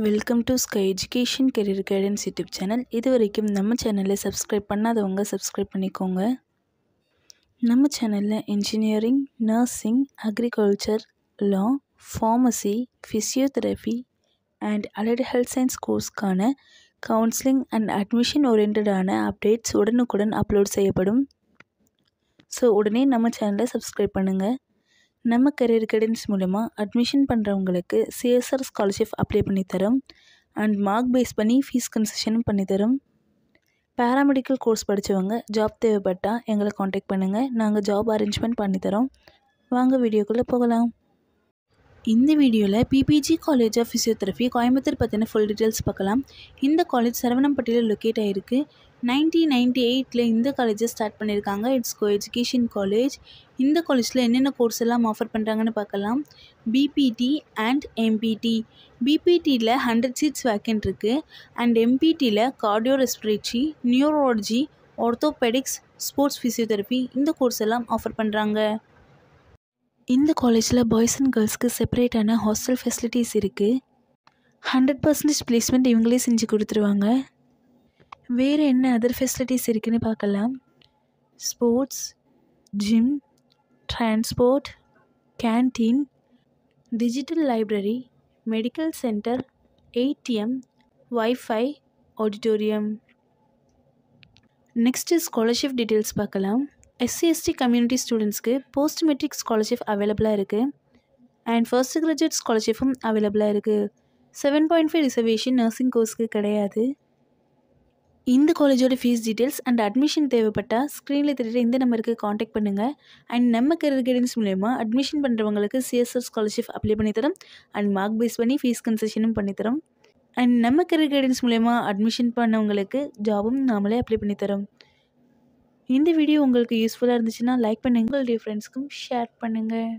Welcome to sky education career guidance YouTube channel. இது வரைக்கும் நம்ம சேனலை சப்ஸ்கிரைப் பண்ணாதவங்க சப்ஸ்கிரைப் பண்ணிக்கோங்க. நம்ம சேனலில் engineering, nursing, agriculture, law, pharmacy, physiotherapy and allied health science கோர்ஸ்க்கான கவுன்சிலிங் அண்ட் அட்மிஷன் ஓரியன்டான அப்டேட்ஸ் உடனுக்குடன் அப்லோட் செய்யப்படும். ஸோ உடனே நம்ம சேனலை சப்ஸ்கிரைப் பண்ணுங்கள். நம்ம கரியர் கைடன்ஸ் மூலமா அட்மிஷன் பண்ணுறவங்களுக்கு சிஎஸ்ஆர் ஸ்காலர்ஷிப் அப்ளை பண்ணித்தரோம் அண்ட் மார்க் பேஸ் பண்ணி ஃபீஸ் கன்செஷனும் பண்ணித்தரோம். பேராமெடிக்கல் கோர்ஸ் படித்தவங்க ஜாப் தேவைப்பட்டால் எங்களை காண்டாக்ட் பண்ணுங்கள். நாங்கள் ஜாப் அரேஞ்ச்மெண்ட் பண்ணித்தரோம். வாங்க வீடியோக்குள்ளே போகலாம். இந்த வீடியோவில் PPG college of physiotherapy Coimbatore பற்றின ஃபுல் டீட்டெயில்ஸ் பார்க்கலாம். இந்த காலேஜ் சரவணம்பட்டியில் லொக்கேட் ஆகிருக்கு. 1998 இந்த காலேஜை ஸ்டார்ட் பண்ணியிருக்காங்க. It's co education college. இந்த காலேஜில் என்னென்ன கோர்ஸ் எல்லாம் ஆஃபர் பண்ணுறாங்கன்னு பார்க்கலாம். BPT and MPT. பிபிடியில் 100 சீட்ஸ் வேக்கன்ட் இருக்குது அண்ட் எம்பிடியில் cardio respiratory, neurology, orthopaedics, sports physiotherapy இந்த கோர்ஸ் எல்லாம் ஆஃபர் பண்ணுறாங்க. இந்த காலேஜில் பாய்ஸ் அண்ட் கேர்ள்ஸ்க்கு செப்பரேட்டான ஹாஸ்டல் ஃபெசிலிட்டிஸ் இருக்குது. 100% பிளேஸ்மெண்ட் இவங்களே செஞ்சு கொடுத்துருவாங்க. வேறு என்ன அதர் ஃபெசிலிட்டிஸ் இருக்குதுன்னு பார்க்கலாம். Sports, gym, transport, canteen, digital library, medical centre, ATM, wifi, auditorium. Next scholarship details பார்க்கலாம். SC/ST கம்யூனிட்டி ஸ்டூடெண்ட்ஸ்க்கு போஸ்ட் மெட்ரிக் ஸ்காலர்ஷிப் அவைலபிளாக இருக்குது அண்ட் ஃபர்ஸ்ட் கிராஜுவேட் ஸ்காலர்ஷிப்பும் அவைலபிளாக இருக்குது. 7.5 ரிசர்வேஷன் நர்சிங் கோர்ஸ்க்கு கிடையாது. இந்த காலேஜோட ஃபீஸ் டீட்டெயில்ஸ் அண்ட் அட்மிஷன் தேவைப்பட்டால் ஸ்க்ரீனில் தெரியுற இந்த நம்பருக்கு காண்டாக்ட் பண்ணுங்கள். அண்ட் நம்ம கரியர் கைடன்ஸ் மூலமா அட்மிஷன் பண்ணுறவங்களுக்கு சிஎஸ்ஆர் ஸ்காலர்ஷிப் அப்ளை பண்ணித்தரோம் அண்ட் மார்க் பேஸ் பண்ணி ஃபீஸ் கன்செஷனும் பண்ணித்தரோம். அண்ட் நம்ம கரியர் கைடன்ஸ் மூலமா அட்மிஷன் பண்ணவங்களுக்கு ஜாபும் நாமளே அப்ளை பண்ணித்தரோம். இந்த வீடியோ உங்களுக்கு யூஸ்ஃபுல்லாக இருந்துச்சுன்னா லைக் பண்ணுங்கள், உங்களுடைய ஃப்ரெண்ட்ஸ்க்கும் ஷேர் பண்ணுங்கள்.